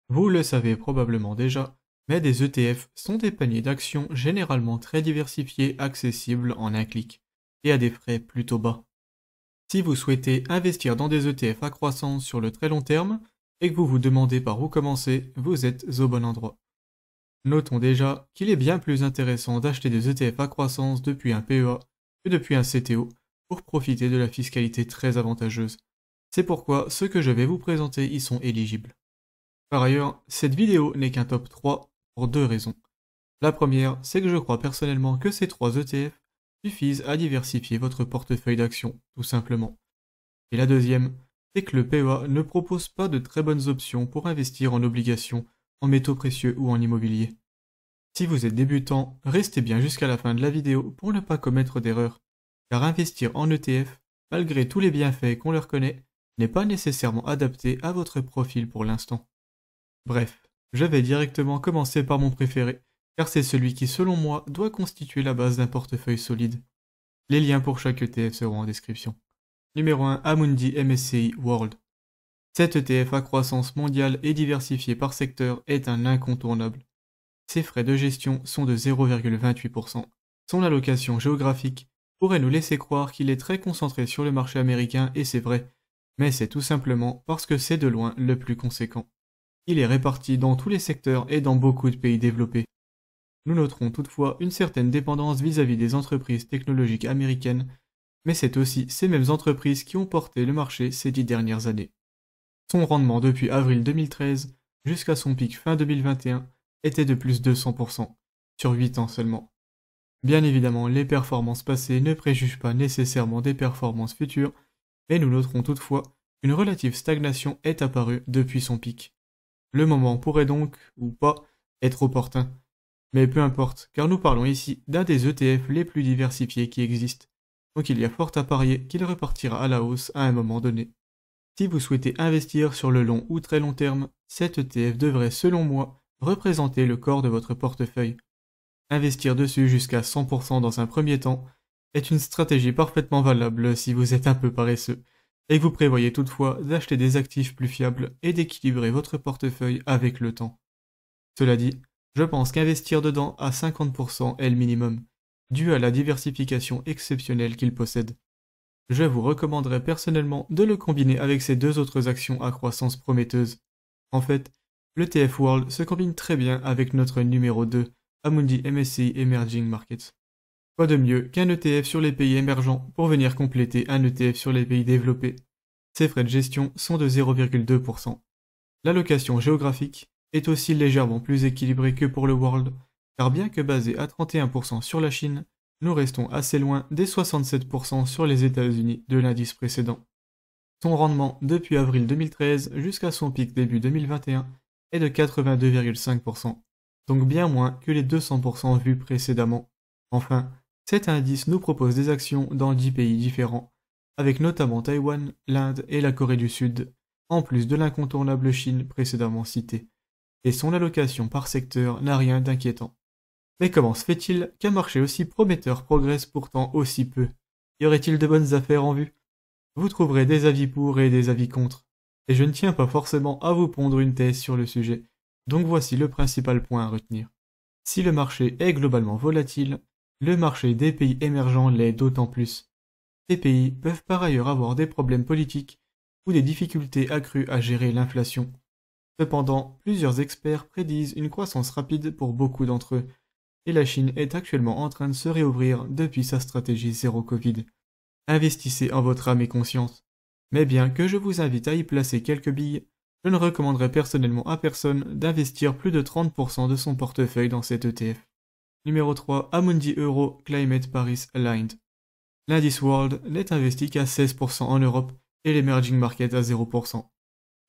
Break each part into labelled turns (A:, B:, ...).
A: Vous le savez probablement déjà, mais des ETF sont des paniers d'actions généralement très diversifiés, accessibles en un clic, et à des frais plutôt bas. Si vous souhaitez investir dans des ETF à croissance sur le très long terme, et que vous vous demandez par où commencer, vous êtes au bon endroit. Notons déjà qu'il est bien plus intéressant d'acheter des ETF à croissance depuis un PEA que depuis un CTO pour profiter de la fiscalité très avantageuse. C'est pourquoi ceux que je vais vous présenter y sont éligibles. Par ailleurs, cette vidéo n'est qu'un top 3 pour deux raisons. La première, c'est que je crois personnellement que ces trois ETF suffisent à diversifier votre portefeuille d'actions, tout simplement. Et la deuxième, c'est que le PEA ne propose pas de très bonnes options pour investir en obligations, en métaux précieux ou en immobilier. Si vous êtes débutant, restez bien jusqu'à la fin de la vidéo pour ne pas commettre d'erreurs, car investir en ETF, malgré tous les bienfaits qu'on leur connaît, n'est pas nécessairement adapté à votre profil pour l'instant. Bref, je vais directement commencer par mon préféré, car c'est celui qui selon moi doit constituer la base d'un portefeuille solide. Les liens pour chaque ETF seront en description. Numéro 1, Amundi MSCI World. Cet ETF à croissance mondiale et diversifié par secteur est un incontournable. Ses frais de gestion sont de 0,28%. Son allocation géographique pourrait nous laisser croire qu'il est très concentré sur le marché américain et c'est vrai, mais c'est tout simplement parce que c'est de loin le plus conséquent. Il est réparti dans tous les secteurs et dans beaucoup de pays développés. Nous noterons toutefois une certaine dépendance vis-à-vis des entreprises technologiques américaines, mais c'est aussi ces mêmes entreprises qui ont porté le marché ces 10 dernières années. Son rendement depuis avril 2013 jusqu'à son pic fin 2021 était de plus de 200%, sur 8 ans seulement. Bien évidemment, les performances passées ne préjugent pas nécessairement des performances futures, mais nous noterons toutefois qu'une relative stagnation est apparue depuis son pic. Le moment pourrait donc, ou pas, être opportun. Mais peu importe, car nous parlons ici d'un des ETF les plus diversifiés qui existent, donc il y a fort à parier qu'il repartira à la hausse à un moment donné. Si vous souhaitez investir sur le long ou très long terme, cet ETF devrait, selon moi, représenter le corps de votre portefeuille. Investir dessus jusqu'à 100% dans un premier temps est une stratégie parfaitement valable si vous êtes un peu paresseux, et que vous prévoyez toutefois d'acheter des actifs plus fiables et d'équilibrer votre portefeuille avec le temps. Cela dit, je pense qu'investir dedans à 50% est le minimum, dû à la diversification exceptionnelle qu'il possède. Je vous recommanderais personnellement de le combiner avec ces deux autres actions à croissance prometteuse. En fait, l'ETF World se combine très bien avec notre numéro 2, Amundi MSCI Emerging Markets. Quoi de mieux qu'un ETF sur les pays émergents pour venir compléter un ETF sur les pays développés. Ses frais de gestion sont de 0,2%. L'allocation géographique est aussi légèrement plus équilibrée que pour le World, car bien que basé à 31% sur la Chine, nous restons assez loin des 67% sur les États-Unis de l'indice précédent. Son rendement depuis avril 2013 jusqu'à son pic début 2021 est de 82,5%, donc bien moins que les 200% vus précédemment. Enfin, cet indice nous propose des actions dans 10 pays différents, avec notamment Taïwan, l'Inde et la Corée du Sud, en plus de l'incontournable Chine précédemment citée. Et son allocation par secteur n'a rien d'inquiétant. Mais comment se fait-il qu'un marché aussi prometteur progresse pourtant aussi peu? Y aurait-il de bonnes affaires en vue? Vous trouverez des avis pour et des avis contre. Et je ne tiens pas forcément à vous pondre une thèse sur le sujet, donc voici le principal point à retenir. Si le marché est globalement volatile, le marché des pays émergents l'est d'autant plus. Ces pays peuvent par ailleurs avoir des problèmes politiques ou des difficultés accrues à gérer l'inflation. Cependant, plusieurs experts prédisent une croissance rapide pour beaucoup d'entre eux, et la Chine est actuellement en train de se réouvrir depuis sa stratégie zéro Covid. Investissez en votre âme et conscience. Mais bien que je vous invite à y placer quelques billes, je ne recommanderais personnellement à personne d'investir plus de 30% de son portefeuille dans cet ETF. Numéro 3, Amundi Euro Climate Paris Aligned. L'indice World n'est investi qu'à 16% en Europe et l'Emerging Market à 0%.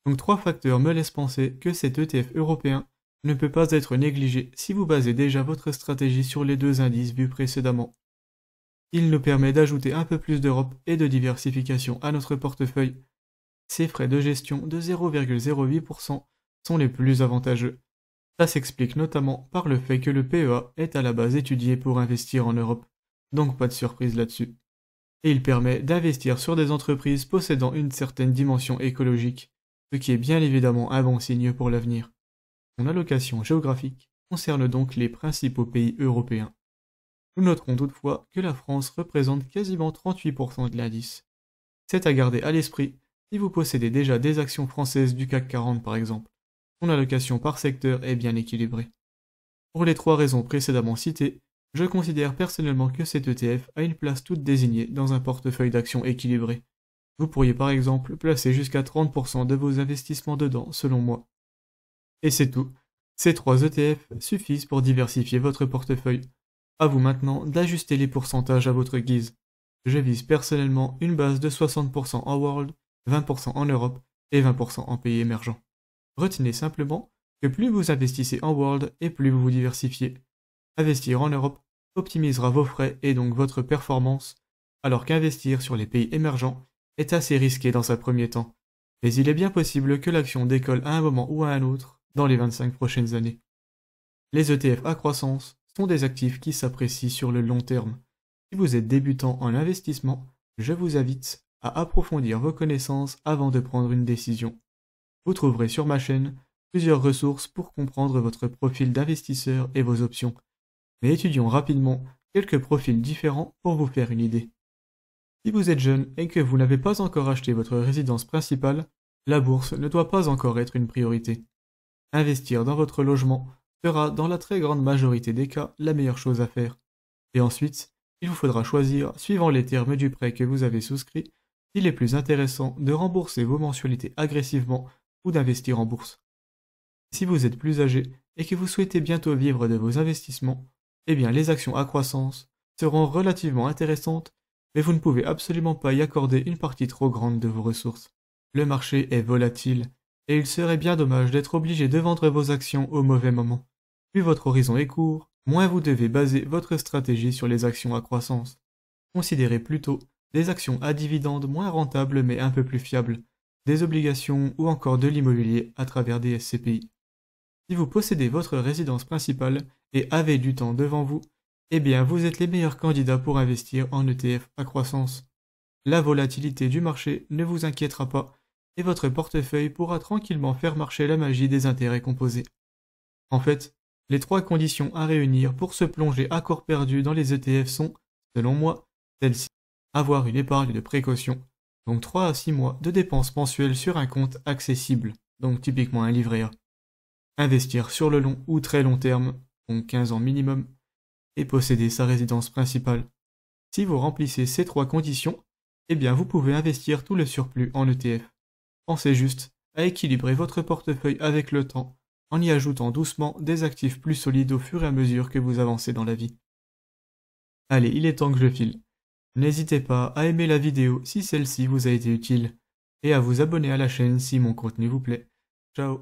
A: Donc trois facteurs me laissent penser que cet ETF européen ne peut pas être négligé si vous basez déjà votre stratégie sur les deux indices vus précédemment. Il nous permet d'ajouter un peu plus d'Europe et de diversification à notre portefeuille. Ses frais de gestion de 0,08% sont les plus avantageux. Ça s'explique notamment par le fait que le PEA est à la base étudié pour investir en Europe, donc pas de surprise là-dessus. Et il permet d'investir sur des entreprises possédant une certaine dimension écologique, ce qui est bien évidemment un bon signe pour l'avenir. Son allocation géographique concerne donc les principaux pays européens. Nous noterons toutefois que la France représente quasiment 38% de l'indice. C'est à garder à l'esprit si vous possédez déjà des actions françaises du CAC 40 par exemple. Son allocation par secteur est bien équilibrée. Pour les 3 raisons précédemment citées, je considère personnellement que cet ETF a une place toute désignée dans un portefeuille d'actions équilibré. Vous pourriez par exemple placer jusqu'à 30% de vos investissements dedans, selon moi. Et c'est tout. Ces 3 ETF suffisent pour diversifier votre portefeuille. À vous maintenant d'ajuster les pourcentages à votre guise. Je vise personnellement une base de 60% en World, 20% en Europe et 20% en pays émergents. Retenez simplement que plus vous investissez en World et plus vous vous diversifiez. Investir en Europe optimisera vos frais et donc votre performance, alors qu'investir sur les pays émergents est assez risqué dans un premier temps. Mais il est bien possible que l'action décolle à un moment ou à un autre dans les 25 prochaines années. Les ETF à croissance sont des actifs qui s'apprécient sur le long terme. Si vous êtes débutant en investissement, je vous invite à approfondir vos connaissances avant de prendre une décision. Vous trouverez sur ma chaîne plusieurs ressources pour comprendre votre profil d'investisseur et vos options. Mais étudions rapidement quelques profils différents pour vous faire une idée. Si vous êtes jeune et que vous n'avez pas encore acheté votre résidence principale, la bourse ne doit pas encore être une priorité. Investir dans votre logement sera dans la très grande majorité des cas la meilleure chose à faire. Et ensuite, il vous faudra choisir, suivant les termes du prêt que vous avez souscrit, s'il est plus intéressant de rembourser vos mensualités agressivement ou d'investir en bourse. Si vous êtes plus âgé et que vous souhaitez bientôt vivre de vos investissements, eh bien les actions à croissance seront relativement intéressantes, mais vous ne pouvez absolument pas y accorder une partie trop grande de vos ressources. Le marché est volatile, et il serait bien dommage d'être obligé de vendre vos actions au mauvais moment. Plus votre horizon est court, moins vous devez baser votre stratégie sur les actions à croissance. Considérez plutôt des actions à dividendes moins rentables mais un peu plus fiables, des obligations ou encore de l'immobilier à travers des SCPI. Si vous possédez votre résidence principale et avez du temps devant vous, eh bien vous êtes les meilleurs candidats pour investir en ETF à croissance. La volatilité du marché ne vous inquiétera pas et votre portefeuille pourra tranquillement faire marcher la magie des intérêts composés. En fait, les 3 conditions à réunir pour se plonger à corps perdu dans les ETF sont, selon moi, celles-ci. Avoir une épargne de précaution, donc 3 à 6 mois de dépenses mensuelles sur un compte accessible, donc typiquement un livret A. Investir sur le long ou très long terme, donc 15 ans minimum, et posséder sa résidence principale. Si vous remplissez ces 3 conditions, eh bien vous pouvez investir tout le surplus en ETF. Pensez juste à équilibrer votre portefeuille avec le temps, en y ajoutant doucement des actifs plus solides au fur et à mesure que vous avancez dans la vie. Allez, il est temps que je file. N'hésitez pas à aimer la vidéo si celle-ci vous a été utile, et à vous abonner à la chaîne si mon contenu vous plaît. Ciao.